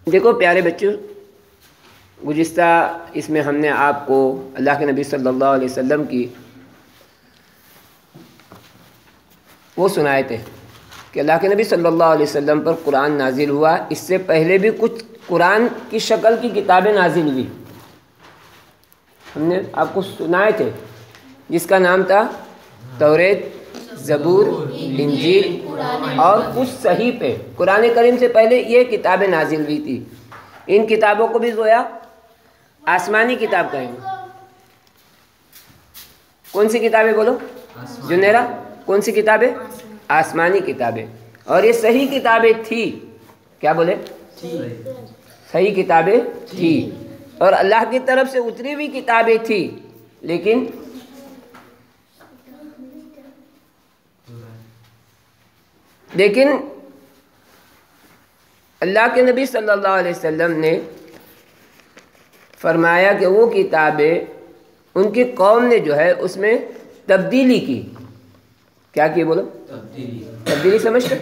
دیکھو پیارے بچوں، گزشتہ اس میں ہم نے آپ کو اللہ کے نبی صلی اللہ علیہ وسلم کی وہ سنائے تھے کہ اللہ کے نبی صلی اللہ علیہ وسلم پر قرآن نازل ہوا۔ اس سے پہلے بھی کچھ قرآن کی شکل کی کتابیں نازل ہوئی، ہم نے آپ کو سنائے تھے، جس کا نام تھا توریت، زبور، انجیل اور کچھ صحیفے۔ قرآن کریم سے پہلے یہ کتابیں نازل ہوئی تھی۔ ان کتابوں کو بھی گویا آسمانی کتاب کہیں گے۔ کون سی کتابیں بولو جنیرا؟ کون سی کتابیں؟ آسمانی کتابیں۔ اور یہ صحیح کتابیں تھی، کیا بولے؟ صحیح کتابیں تھی، اور اللہ کی طرف سے اتری ہوئی کتابیں تھی، لیکن اللہ کے نبی صلی اللہ علیہ وسلم نے فرمایا کہ وہ کتابیں ان کی قوم نے جو ہے اس میں تبدیلی کی۔ کیا کی بولو؟ تبدیلی سمجھتے؟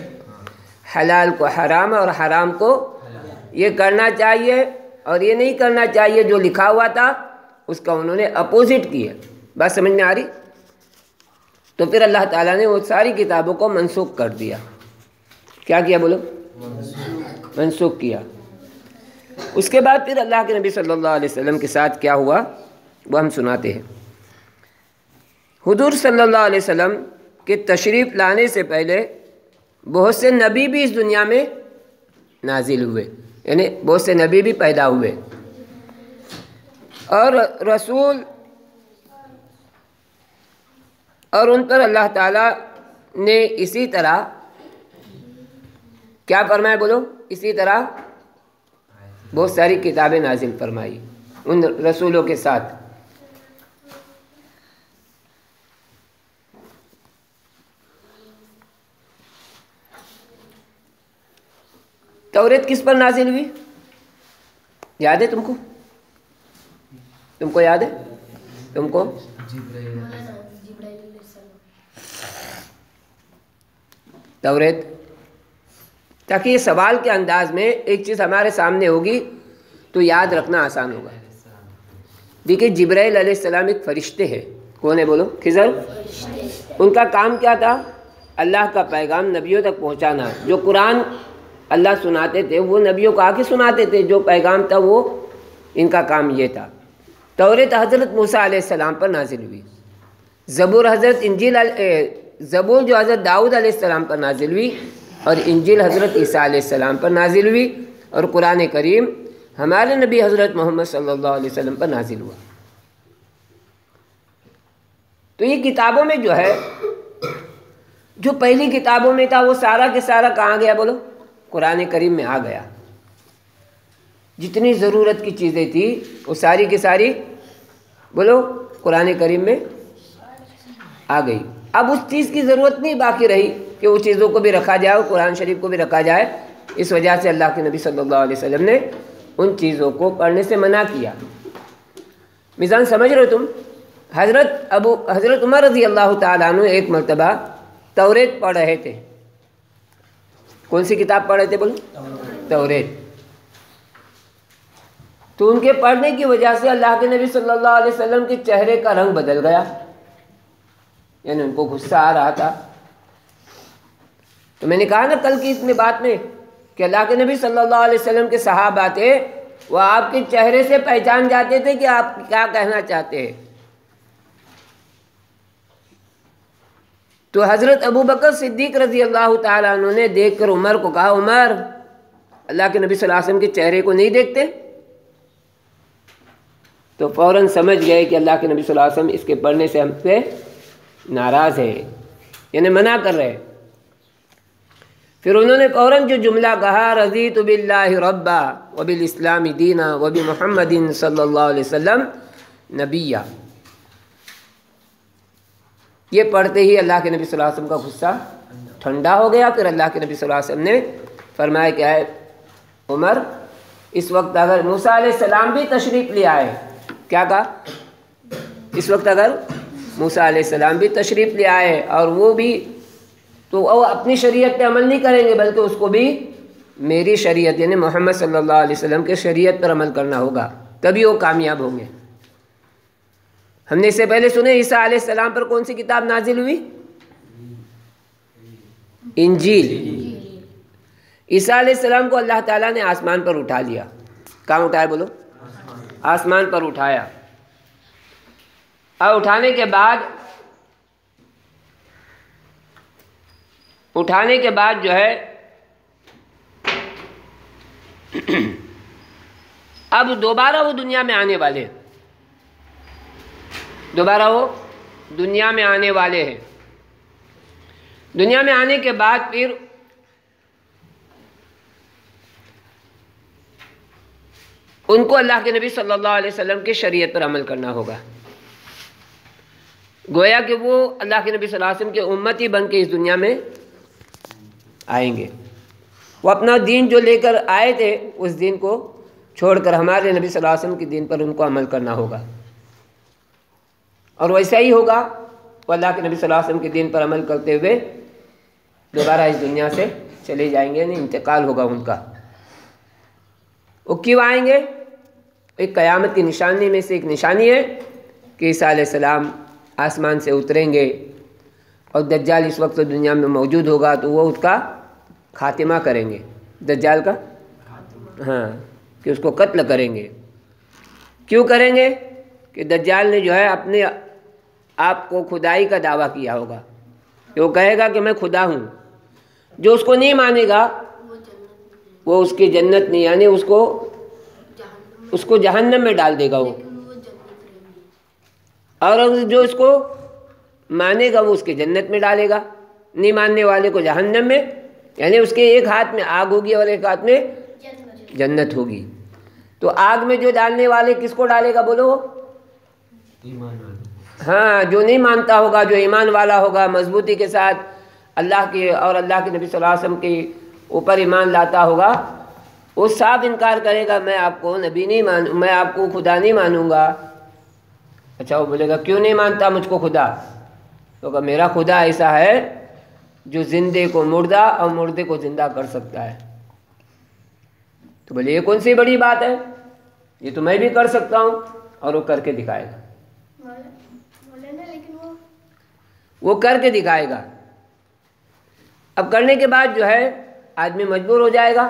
حلال کو حرام اور حرام کو یہ کرنا چاہیے اور یہ نہیں کرنا چاہیے، جو لکھا ہوا تھا اس کا انہوں نے اپوزٹ کیا۔ بات سمجھ میں آ رہی؟ تو پھر اللہ تعالیٰ نے وہ ساری کتابوں کو منسوخ کر دیا۔ کیا کیا بولو؟ منسوخ کیا۔ اس کے بعد پھر اللہ کے نبی صلی اللہ علیہ وسلم کے ساتھ کیا ہوا وہ ہم سناتے ہیں۔ حضور صلی اللہ علیہ وسلم کے تشریف لانے سے پہلے بہت سے نبی بھی اس دنیا میں نازل ہوئے، یعنی بہت سے نبی بھی پیدا ہوئے، اور رسول، اور ان پر اللہ تعالیٰ نے اسی طرح کیا فرمایا بولو؟ اسی طرح بہت ساری کتابیں نازل فرمائی ان رسولوں کے ساتھ۔ توریت کس پر نازل ہوئی؟ یاد ہے تم کو؟ تم کو یاد ہے؟ تم کو؟ توریت، تاکہ یہ سوال کے انداز میں ایک چیز ہمارے سامنے ہوگی تو یاد رکھنا آسان ہوگا۔ دیکھیے جبرائیل علیہ السلام ایک فرشتے ہیں۔ کون ہے بولو؟ خضر۔ ان کا کام کیا تھا؟ اللہ کا پیغام نبیوں تک پہنچانا۔ جو قرآن اللہ سناتے تھے وہ نبیوں کو آ کے سناتے تھے، جو پیغام تھا وہ ان کا کام یہ تھا۔ توریت حضرت موسیٰ علیہ السلام پر نازل ہوئی، زبور جو حضرت داؤد علیہ السلام پر نازل ہوئی، اور انجیل حضرت عیسیٰ علیہ السلام پر نازل ہوئی، اور قرآن کریم ہمارے نبی حضرت محمد صلی اللہ علیہ وسلم پر نازل ہوا۔ تو یہ کتابوں میں جو ہے، جو پہلی کتابوں میں تھا وہ سارا کے سارا کہاں گیا بولو؟ قرآن کریم میں آ گیا۔ جتنی ضرورت کی چیزیں تھی وہ ساری کی ساری بولو قرآن کریم میں آ گئی۔ اب اس چیز کی ضرورت نہیں باقی رہی کہ وہ چیزوں کو بھی رکھا جائے اور قرآن شریف کو بھی رکھا جائے۔ اس وجہ سے اللہ کے نبی صلی اللہ علیہ وسلم نے ان چیزوں کو پڑھنے سے منع کیا۔ میزان سمجھ رہے ہو تم؟ حضرت عمر رضی اللہ تعالیٰ عنہ ایک مرتبہ توریت پڑھ رہے تھے۔ کون سی کتاب پڑھ رہے تھے بولو؟ توریت۔ تو ان کے پڑھنے کی وجہ سے اللہ کے نبی صلی اللہ علیہ وسلم کے چہرے کا رنگ بدل گیا، یعنی ان کو غصہ آ رہا تھا۔ تو میں نے کہا نا کل کی اس بات میں کہ اللہ کے نبی صلی اللہ علیہ وسلم کے صحابہ تھے، وہ آپ کے چہرے سے پہچان جاتے تھے کہ آپ کیا کہنا چاہتے ہیں۔ تو حضرت ابو بکر صدیق رضی اللہ تعالیٰ عنہ نے دیکھ کر عمر کو کہا، عمر اللہ کے نبی صلی اللہ علیہ وسلم کے چہرے کو نہیں دیکھتے؟ تو فوراً سمجھ گئے کہ اللہ کے نبی صلی اللہ علیہ وسلم اس کے پڑھنے سے ہم سے ناراض ہے، یعنی منع کر رہے۔ پھر انہوں نے فوراً جو جملہ کہا، رضیت باللہ ربا وبالاسلام دینا وبمحمد صلی اللہ علیہ وسلم نبیہ، یہ پڑھتے ہی اللہ کے نبی صلی اللہ علیہ وسلم کا غصہ ٹھنڈا ہو گیا۔ پھر اللہ کے نبی صلی اللہ علیہ وسلم نے فرمایا کہ اے عمر، اس وقت اگر موسیٰ علیہ السلام بھی تشریف لے آئے، کیا کہا؟ اس وقت اگر موسیٰ علیہ السلام بھی تشریف لے آئے اور وہ بھی، تو وہ اپنی شریعت پہ عمل نہیں کریں گے بلکہ اس کو بھی میری شریعت یعنی محمد صلی اللہ علیہ وسلم کے شریعت پر عمل کرنا ہوگا، تبھی وہ کامیاب ہوں گے۔ ہم نے اس سے پہلے سنے عیسیٰ علیہ السلام پر کون سی کتاب نازل ہوئی؟ انجیل۔ عیسیٰ علیہ السلام کو اللہ تعالیٰ نے آسمان پر اٹھا لیا۔ کہاں اٹھایا بولو؟ آسمان پر اٹھایا۔ اور اٹھانے کے بعد جو ہے اب دوبارہ وہ دنیا میں آنے والے ہیں، دوبارہ وہ دنیا میں آنے والے ہیں۔ دنیا میں آنے کے بعد پھر ان کو اللہ کے نبی صلی اللہ علیہ وسلم کی شریعت پر عمل کرنا ہوگا۔ گویا کہ وہ اللہ کے نبی صلی اللہ علیہ وسلم کے امتی بن کے اس دنیا میں آئیں گے۔ وہ اپنا دین جو لے کر آئے تھے اس دین کو چھوڑ کر ہمارے نبی صلی اللہ علیہ وسلم کے دین پر ان کو عمل کرنا ہوگا، اور ویسا ہی ہوگا۔ وہ اللہ کے نبی صلی اللہ علیہ وسلم کے دین پر عمل کرتے ہوئے دوبارہ اس دنیا سے چلے جائیں گے، یعنی انتقال ہوگا ان کا۔ وہ کیوں آئیں گے؟ ایک قیامت کی نشانی میں سے ایک نشانی ہے کہ عیسیٰ علیہ السلام آسمان سے اتریں گے، اور دجال اس وقت دنیا میں موجود ہوگا تو وہ اس کا خاتمہ کریں گے، دجال کا، ہاں، کہ اس کو قتل کریں گے۔ کیوں کریں گے؟ کہ دجال نے جو ہے اپنے آپ کو خدائی کا دعویٰ کیا ہوگا، کہ وہ کہے گا کہ میں خدا ہوں۔ جو اس کو نہیں مانے گا وہ اس کی جنت نہیں، یعنی اس کو جہنم میں ڈال دے گا وہ، اور جو اس کو مانے گا وہ اس کے جنت میں ڈالے گا، نہیں ماننے والے کو جہنم میں، یعنی اس کے ایک ہاتھ میں آگ ہوگی اور ایک ہاتھ میں جنت ہوگی۔ تو آگ میں جو ڈالنے والے کس کو ڈالے گا بولو؟ ایمان والا۔ ہاں، جو نہیں مانتا ہوگا، جو ایمان والا ہوگا، مضبوطی کے ساتھ اللہ کے اور اللہ کے نبی صلی اللہ علیہ وسلم کے اوپر ایمان لاتا ہوگا، وہ صاف انکار کرے گا، میں آپ کو نبی نہیں مانوں، میں آپ کو خدا نہیں مانوں گا۔ اچھا، وہ بولے گا کیوں نہیں مانتا مجھ کو خدا؟ تو کہا میرا خدا ایسا ہے جو زندے کو مردہ اور مردے کو زندہ کر سکتا ہے۔ تو بولے یہ کون سی بڑی بات ہے، یہ تو میں بھی کر سکتا ہوں، اور وہ کر کے دکھائے گا، وہ کر کے دکھائے گا۔ اب کرنے کے بعد جو ہے آدمی مجبور ہو جائے گا۔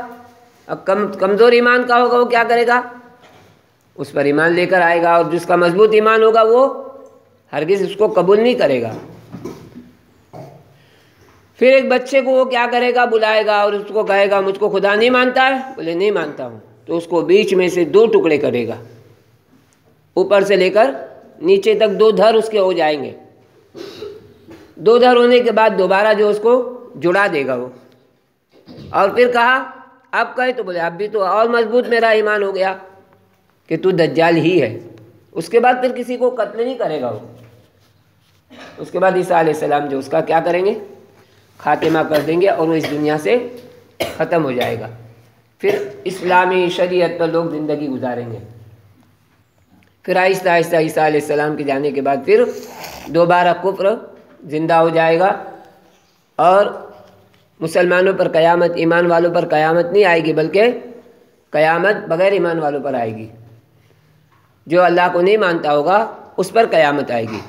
اب کمزور ایمان کا ہوگا وہ کیا کرے گا؟ اس پر ایمان لے کر آئے گا، اور جس کا مضبوط ایمان ہوگا وہ ہرگز اس کو قبول نہیں کرے گا۔ پھر ایک بچے کو وہ کیا کرے گا؟ بلائے گا اور اس کو کہے گا مجھ کو خدا نہیں مانتا ہے؟ بولے نہیں مانتا ہوں، تو اس کو بیچ میں سے 2 ٹکڑے کرے گا، اوپر سے لے کر نیچے تک 2 دھر اس کے ہو جائیں گے۔ 2 دھر ہونے کے بعد دوبارہ جو اس کو جڑا دے گا وہ، اور پھر کہا اب کہے، تو بولے اب بھی تو اور مضبوط میرا ایمان ہو گیا کہ تو دجال ہی ہے۔ اس کے بعد پھر کسی کو قتل نہیں کرے گا وہ۔ اس کے بعد عیسیٰ علیہ السلام جو اس کا کیا کریں گے؟ خاتمہ کر دیں گے، اور وہ اس دنیا سے ختم ہو جائے گا۔ پھر اسلامی شریعت پر لوگ زندگی گزاریں گے۔ پھر آہستہ آہستہ عیسیٰ علیہ السلام کے جانے کے بعد پھر دوبارہ کفر زندہ ہو جائے گا، اور مسلمانوں پر قیامت، ایمان والوں پر قیامت نہیں آئے گی، بلکہ قیامت بغیر ایمان والوں پر آئے گی۔ جو اللہ کو نہیں مانتا ہوگا اس پر قیامت آئے گی۔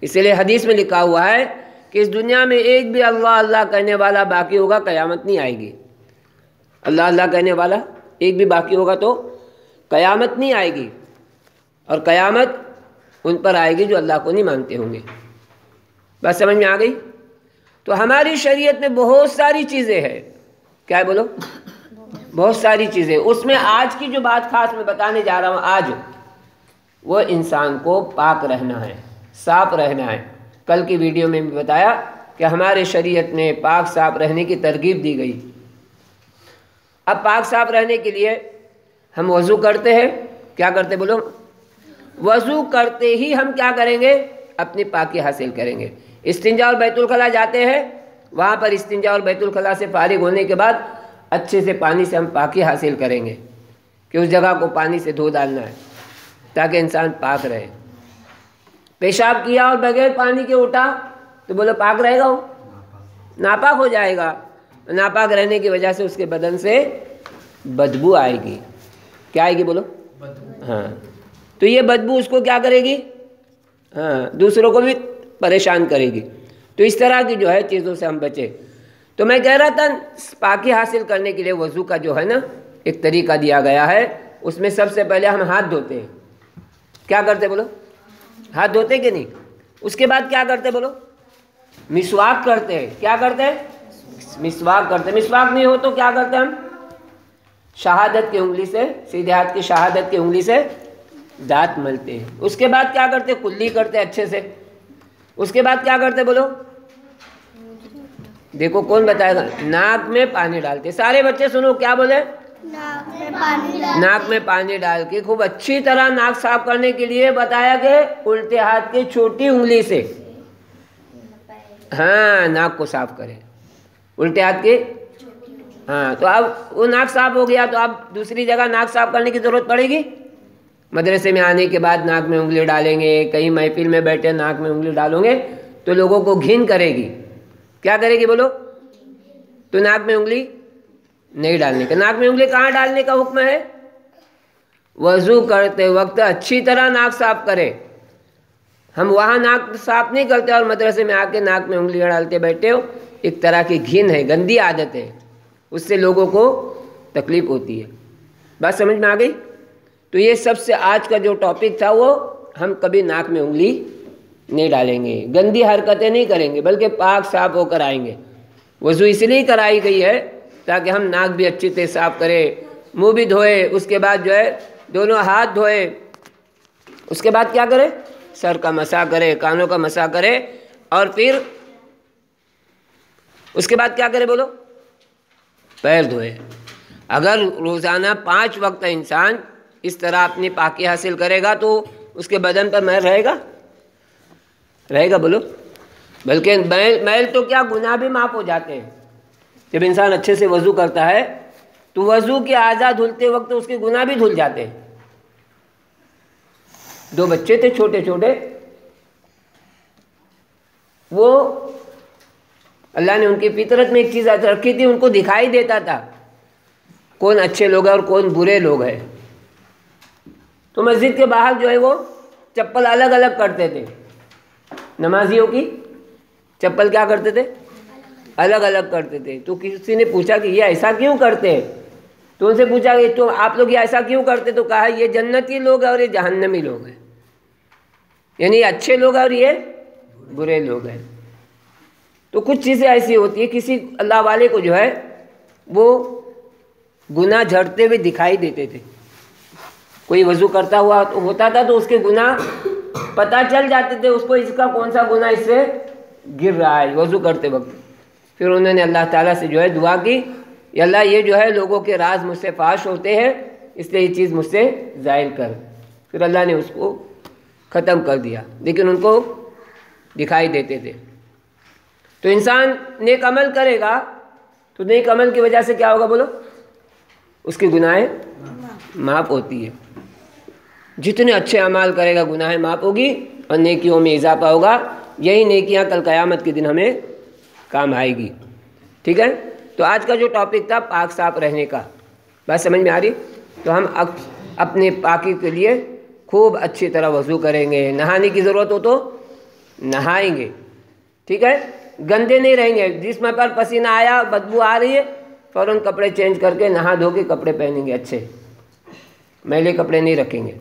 اس لیے حدیث میں لکھا ہوا ہے کہ اس دنیا میں ایک بھی اللہ اللہ کہنے والا باقی ہوگا، قیامت نہیں آئے گی۔ اللہ اللہ کہنے والا ایک بھی باقی ہوگا تو قیامت نہیں آئے گی، اور قیامت ان پر آئے گی جو اللہ کو نہیں مانتے ہوں گے۔ بات سمجھ میں آ گئی؟ تو ہماری شریعت میں بہت ساری چیزیں ہیں، کیا ہے بولو؟ بہت ساری چیزیں۔ اس میں آج کی جو بات خاص میں بتانے جا رہا ہوں، آج وہ انسان کو پاک رہنا ہے، صاف رہنا ہے۔ کل کی ویڈیو میں بھی بتایا کہ ہمارے شریعت میں پاک صاف رہنے کی ترغیب دی گئی۔ اب پاک صاف رہنے کے لیے ہم وضو کرتے ہیں، کیا کرتے بولو؟ وضو کرتے ہی ہم کیا کریں گے؟ اپنی پاکی حاصل کریں گے۔ استنجا اور بیت الخلا جاتے ہیں، وہاں پر استنجا اور بیت الخلا سے فارغ ہونے کے بعد اچھے سے پانی سے ہم پاکی حاصل کریں گے، کہ اس جگہ کو پانی سے دھو ڈالنا ہے تاکہ انسان پاک رہے۔ پیشاب کیا اور بغیر پانی کے اٹھا تو بولو پاک رہے گا؟ وہ ناپاک ہو جائے گا۔ ناپاک رہنے کی وجہ سے اس کے بدن سے بدبو آئے گی. کیا آئے گی بولو؟ ہاں. تو یہ بدبو اس کو کیا کرے گی؟ ہاں دوسروں کو بھی پریشان کرے گی. تو اس طرح کی جو ہے چیزوں سے ہم بچیں. تو میں کہہ رہا تھا پاکی حاصل کرنے کے لیے وضو کا جو ہے نا ایک طریقہ دیا گیا ہے. اس میں سب سے پہلے ہم ہاتھ دھوتے ہیں. کیا کرتے بولو؟ ہاتھ دھوتے کہ نہیں؟ اس کے بعد کیا کرتے بولو؟ مسواک کرتے ہیں. کیا کرتے ہیں؟ مسواک کرتے. مسواک نہیں ہو تو کیا کرتے ہم؟ شہادت کی انگلی سے، سیدھے ہاتھ کی شہادت کی انگلی سے دانت ملتے ہیں. اس کے بعد کیا کرتے؟ کلی کرتے اچھے سے. اس کے بعد کیا کرتے بولو؟ دیکھو کون بتائے گا؟ ناک میں پانی ڈالتے. سارے بچے سنو کیا بولے؟ ناک میں پانی ڈال کے خوب اچھی طرح ناک صاف کرنے کے لیے بتایا کہ الٹے ہاتھ کی چھوٹی انگلی سے ہاں ناک کو صاف کرے. الٹے ہاتھ کی ہاں. تو اب وہ ناک صاف ہو گیا تو اب دوسری جگہ ناک صاف کرنے کی ضرورت پڑے گی؟ مدرسے میں آنے کے بعد ناک میں انگلی ڈالیں گے، کہیں محفل میں بیٹھے ناک میں انگلی ڈالو گے تو لوگوں کو گھن کرے گی. کیا کرے گی بولو؟ تو ناک میں انگلی نہیں ڈالنے کا. ناک میں انگلی کہاں ڈالنے کا حکم ہے؟ وضو کرتے وقت اچھی طرح ناک صاف کرے. ہم وہاں ناک صاف نہیں کرتے اور مدرسے میں آ کے ناک میں انگلیاں ڈالتے بیٹھے ہو. ایک طرح کی گھن ہے، گندی عادت ہے، اس سے لوگوں کو تکلیف ہوتی ہے. بات سمجھ میں آ گئی؟ تو یہ سب سے آج کا جو ٹاپک تھا وہ ہم کبھی ناک میں انگلی نہیں ڈالیں گے، گندی حرکتیں نہیں کریں گے، بلکہ پاک صاف ہو کر آئیں گے. وضو اس لیے کرائی گئی ہے تاکہ ہم ناک بھی اچھی طرح صاف کرے، منہ بھی دھوئے، اس کے بعد جو ہے دونوں ہاتھ دھوئے. اس کے بعد کیا کرے؟ سر کا مسح کرے، کانوں کا مسح کرے، اور پھر اس کے بعد کیا کرے بولو؟ پیر دھوئے. اگر روزانہ 5 وقت انسان اس طرح اپنی پاکی حاصل کرے گا تو اس کے بدن پر میل رہے گا؟ رہے گا بولو؟ بلکہ میل تو کیا گناہ بھی معاف ہو جاتے ہیں. جب انسان اچھے سے وضو کرتا ہے تو وضو کے اعضاء دھلتے وقت اس کے گناہ بھی دھل جاتے ہیں. 2 بچے تھے چھوٹے چھوٹے، وہ اللہ نے ان کی فطرت میں ایک چیز رکھی تھی، ان کو دکھائی دیتا تھا کون اچھے لوگ ہیں اور کون برے لوگ ہیں. تو مسجد کے باہر جو ہے وہ چپل الگ الگ کرتے تھے. نمازیوں کی چپل کیا کرتے تھے؟ الگ الگ کرتے تھے. تو کسی نے پوچھا کہ یہ ایسا کیوں کرتے ہیں؟ تو ان سے پوچھا کہ تو آپ لوگ یہ ایسا کیوں کرتے؟ تو کہا یہ جنتی لوگ ہیں اور یہ جہنمی لوگ ہیں، یعنی یہ اچھے لوگ ہیں اور یہ برے لوگ ہیں. تو کچھ چیزیں ایسی ہوتی ہیں، کسی اللہ والے کو جو ہے وہ گناہ جھڑتے ہوئے دکھائی دیتے تھے. کوئی وضو کرتا ہوا ہوتا تھا تو اس کے گناہ پتہ چل جاتے تھے اس کو، اس کا کون سا گناہ اس سے گر رہا ہے وضو کرتے وقت. پھر انہوں نے اللہ تعالیٰ سے جو ہے دعا کی، یا اللہ یہ جو ہے لوگوں کے راز مجھ سے فاش ہوتے ہیں، اس لیے یہ چیز مجھ سے ظاہر کر. پھر اللہ نے اس کو ختم کر دیا، لیکن ان کو دکھائی دیتے تھے. تو انسان نیک عمل کرے گا تو نیک عمل کی وجہ سے کیا ہوگا بولو؟ اس کی گناہیں معاف ہوتی ہے. جتنے اچھے اعمال کرے گا گناہیں معاف ہوگی اور نیکیوں میں اضافہ ہوگا. یہی نیکیاں کل قیامت کے دن ہمیں کام آئے گی. ٹھیک ہے؟ تو آج کا جو ٹاپک تھا پاک صاف رہنے کا، بات سمجھ میں آ رہی؟ تو ہم اپنے پاکی کے لیے خوب اچھی طرح وضو کریں گے. نہانے کی ضرورت ہو تو نہائیں گے. ٹھیک ہے؟ گندے نہیں رہیں گے. جسم پر پسینہ آیا، بدبو آ رہی ہے، فوراً کپڑے چینج کر کے نہا دھو کے کپڑے پہنیں گے، اچھے میلے کپڑے نہیں رکھیں گے.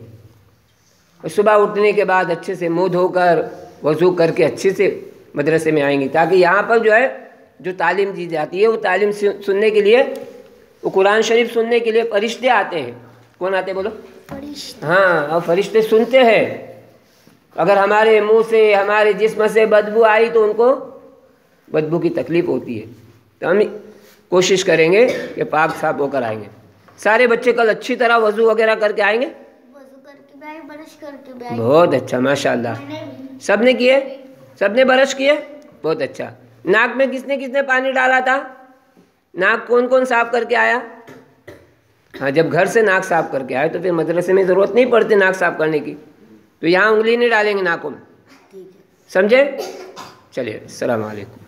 صبح اٹھنے کے بعد اچھے سے منہ دھو کر وضو کر کے اچھے سے مدرسے میں آئیں گے، تاکہ یہاں پر جو ہے جو تعلیم دی جاتی ہے وہ تعلیم سننے کے لیے، وہ قرآن شریف سننے کے لیے فرشتے آتے ہیں. کون آتے بولو؟ فرشتے. ہاں، اور فرشتے سنتے ہیں. اگر ہمارے منہ سے، ہمارے جسم سے بدبو آئی تو ان کو بدبو کی تکلیف ہوتی ہے. تو ہم کوشش کریں گے کہ پاک صاف ہو کر آئیں گے. سارے بچے کل اچھی طرح وضو وغیرہ کر کے آئیں گے؟ برش کر کے بھی آئیں گے. بہت اچھا، ماشاء اللہ. سب نے کیے؟ سب نے برش کیے؟ بہت اچھا. ناک میں کس نے پانی ڈالا تھا؟ ناک کون کون صاف کر کے آیا؟ ہاں، جب گھر سے ناک صاف کر کے آئے تو پھر مدرسے میں ضرورت نہیں پڑتی ناک صاف کرنے کی. تو یہاں انگلی نہیں ڈالیں گے ناکوں میں. سمجھے؟ چلیے، السلام علیکم.